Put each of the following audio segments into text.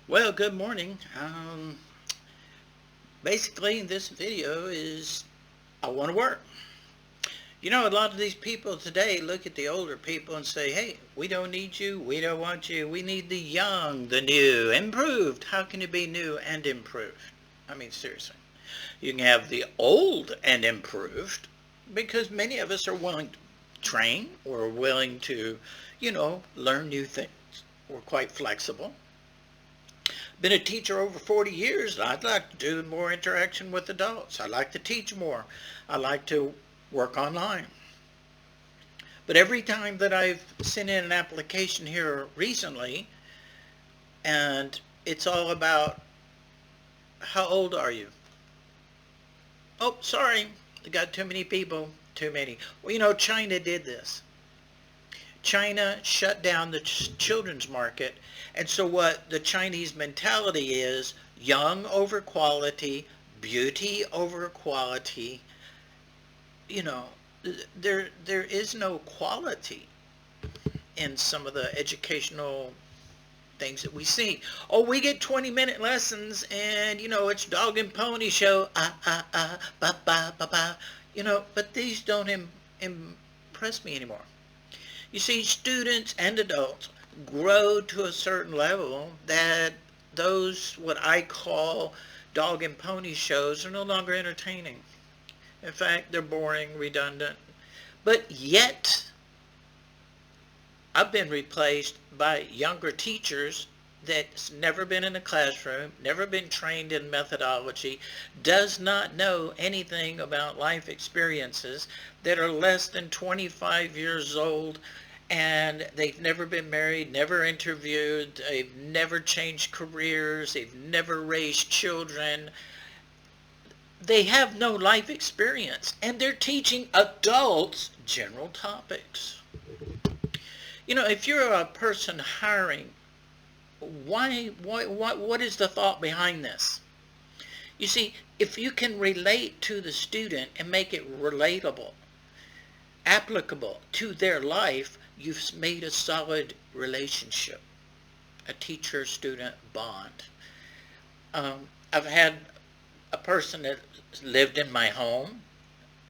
Well, good morning. Basically, this video is I want to work. You know, a lot of these people today look at the older people and say, hey, we don't need you. We don't want you. We need the young, the new, improved. How can you be new and improved? I mean, seriously. You can have the old and improved because many of us are willing to train or willing to, learn new things. We're quite flexible. Been a teacher over 40 years. I'd like to do more interaction with adults. I like to teach more. I like to work online. But every time that I've sent in an application here recently, and it's all about how old are you? Oh, sorry, I got too many people. Too many. Well, China did this. China shut down the children's market. And so what the Chinese mentality is, young over quality, beauty over quality. You know, there is no quality in some of the educational things that we see. Oh, we get 20-minute lessons and it's dog and pony show, ba ba ba ba. But these don't impress me anymore. You see, students and adults grow to a certain level that those, what I call dog and pony shows, are no longer entertaining. In fact, they're boring, redundant. But yet, I've been replaced by younger teachers that's never been in a classroom, never been trained in methodology, does not know anything about life experiences, that are less than 25 years old, and they've never been married, never interviewed, they've never changed careers, they've never raised children. They have no life experience, and they're teaching adults general topics. If you're a person hiring, what is the thought behind this? You see, if you can relate to the student and make it relatable, applicable to their life, you've made a solid relationship, a teacher-student bond. I've had a person that lived in my home,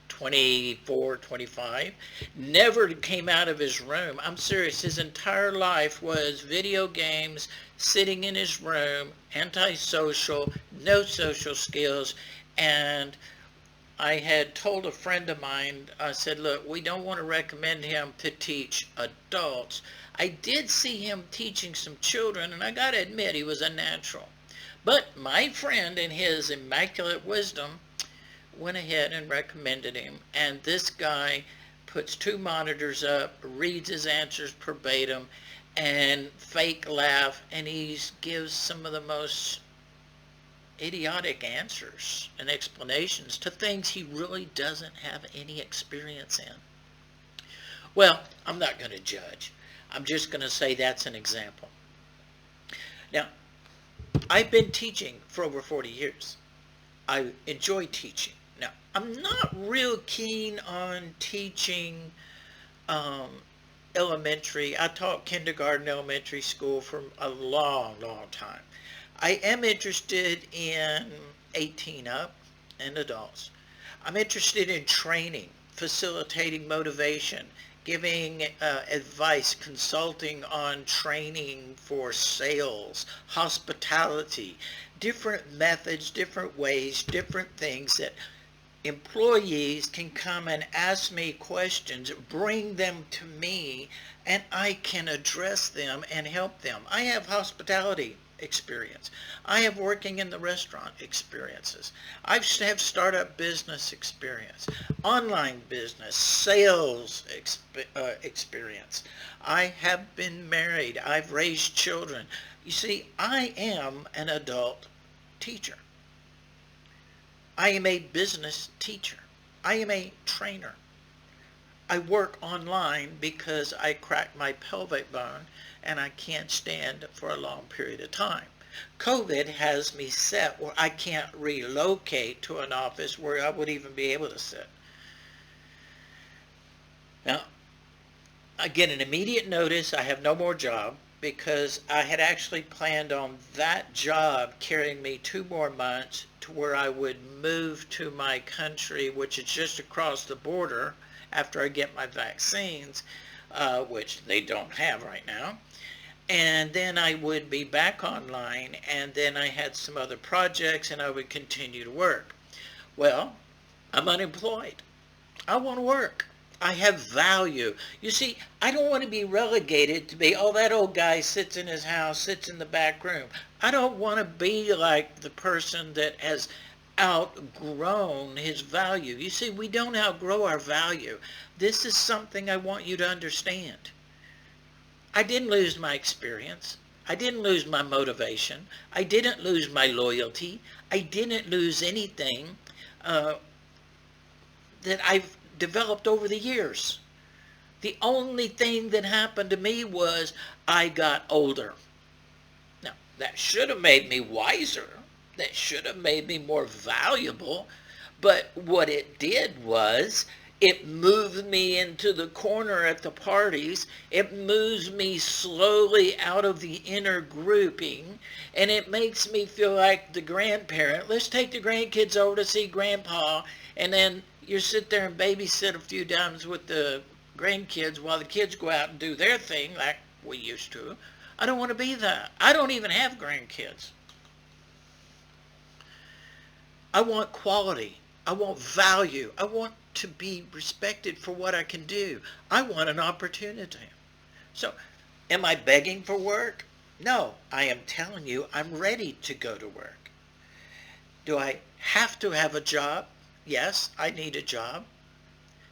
24, 25, never came out of his room. I'm serious. His entire life was video games, sitting in his room, antisocial, no social skills. And I had told a friend of mine, I said, look, we don't want to recommend him to teach adults. I did see him teaching some children, and I got to admit, he was a natural. But my friend, in his immaculate wisdom, went ahead and recommended him. And this guy puts 2 monitors up, reads his answers verbatim, and fake laugh, and he gives some of the most idiotic answers and explanations to things he really doesn't have any experience in. Well, I'm not going to judge. I'm just going to say that's an example. Now, I've been teaching for over 40 years. I enjoy teaching. Now, I'm not real keen on teaching elementary. I taught kindergarten, elementary school for a long, long time. I am interested in 18 up and adults. I'm interested in training, facilitating motivation, giving advice, consulting on training for sales, hospitality, different methods, different ways, different things that employees can come and ask me questions, bring them to me, and I can address them and help them. I have hospitality experience. I have working in the restaurant experiences. I have startup business experience, online business, sales experience. I have been married. I've raised children. You see, I am an adult teacher. I am a business teacher. I am a trainer. I work online because I cracked my pelvic bone and I can't stand for a long period of time. COVID has me set where I can't relocate to an office where I would even be able to sit. Now, I get an immediate notice I have no more job because I had actually planned on that job carrying me 2 more months to where I would move to my country, which is just across the border after I get my vaccines, which they don't have right now. And then I would be back online, and then I had some other projects, and I would continue to work. Well, I'm unemployed. I want to work. I have value. You see, I don't want to be relegated to be, oh, that old guy sits in his house, sits in the back room. I don't want to be like the person that has outgrown his value. You see, we don't outgrow our value. This is something I want you to understand. I didn't lose my experience. I didn't lose my motivation. I didn't lose my loyalty. I didn't lose anything that I've developed over the years. The only thing that happened to me was I got older. Now, that should have made me wiser. That should have made me more valuable. But what it did was it moved me into the corner at the parties. It moves me slowly out of the inner grouping, and it makes me feel like the grandparent. Let's take the grandkids over to see Grandpa, and then you sit there and babysit a few times with the grandkids while the kids go out and do their thing like we used to. I don't want to be that. I don't even have grandkids. I want quality. I want value. I want to be respected for what I can do. I want an opportunity. So, am I begging for work? No, I am telling you I'm ready to go to work. Do I have to have a job? Yes, I need a job.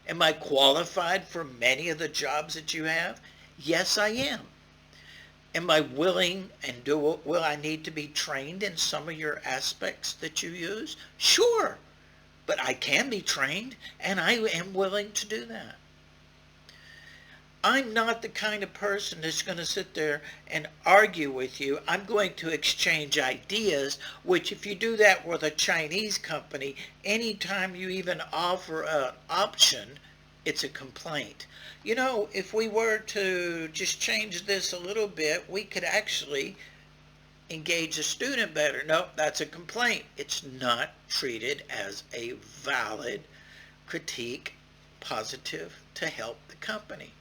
Am I qualified for many of the jobs that you have? Yes, I am. Am I willing and will I need to be trained in some of your aspects that you use? Sure. But I can be trained, and I am willing to do that. I'm not the kind of person that's going to sit there and argue with you. I'm going to exchange ideas, which if you do that with a Chinese company, anytime you even offer an option, it's a complaint. You know, if we were to just change this a little bit, we could actually engage the student better. No, that's a complaint. It's not treated as a valid critique, positive to help the company.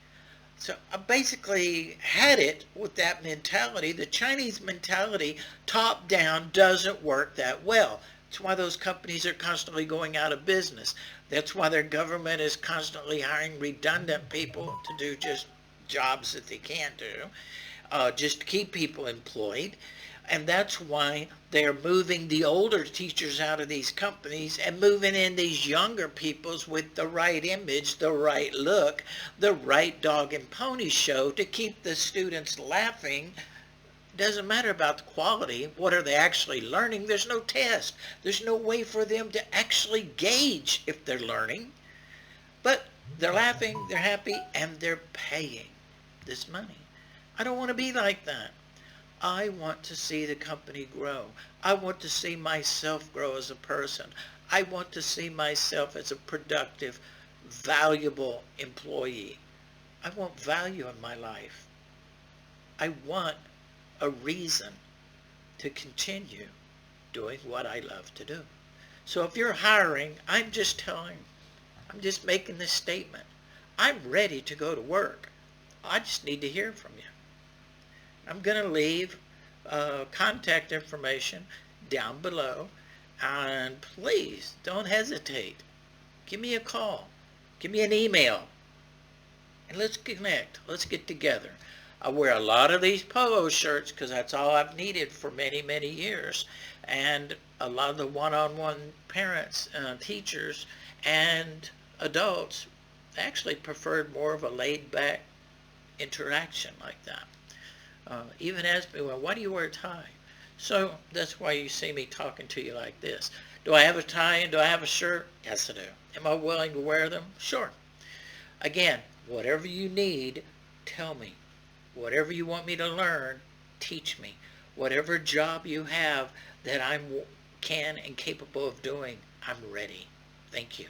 So I basically had it with that mentality. The Chinese mentality, top down, doesn't work that well. That's why those companies are constantly going out of business. That's why their government is constantly hiring redundant people to do just jobs that they can't do, just to keep people employed. And that's why they're moving the older teachers out of these companies and moving in these younger peoples with the right image, the right look, the right dog and pony show to keep the students laughing. Doesn't matter about the quality. What are they actually learning? There's no test. There's no way for them to actually gauge if they're learning. But they're laughing, they're happy, and they're paying this money. I don't want to be like that. I want to see the company grow. I want to see myself grow as a person. I want to see myself as a productive, valuable employee. I want value in my life. I want a reason to continue doing what I love to do. So if you're hiring, I'm just making this statement. I'm ready to go to work. I just need to hear from you. I'm going to leave contact information down below, and please don't hesitate. Give me a call. Give me an email, and let's connect. Let's get together. I wear a lot of these polo shirts because that's all I've needed for many, many years, and a lot of the one-on-one parents, teachers, and adults actually preferred more of a laid-back interaction like that. Even asked me, well, why do you wear a tie? So that's why you see me talking to you like this. Do I have a tie and do I have a shirt? Yes, I do. Am I willing to wear them? Sure. Again, whatever you need, tell me. Whatever you want me to learn, teach me. Whatever job you have that I'm can and capable of doing, I'm ready. Thank you.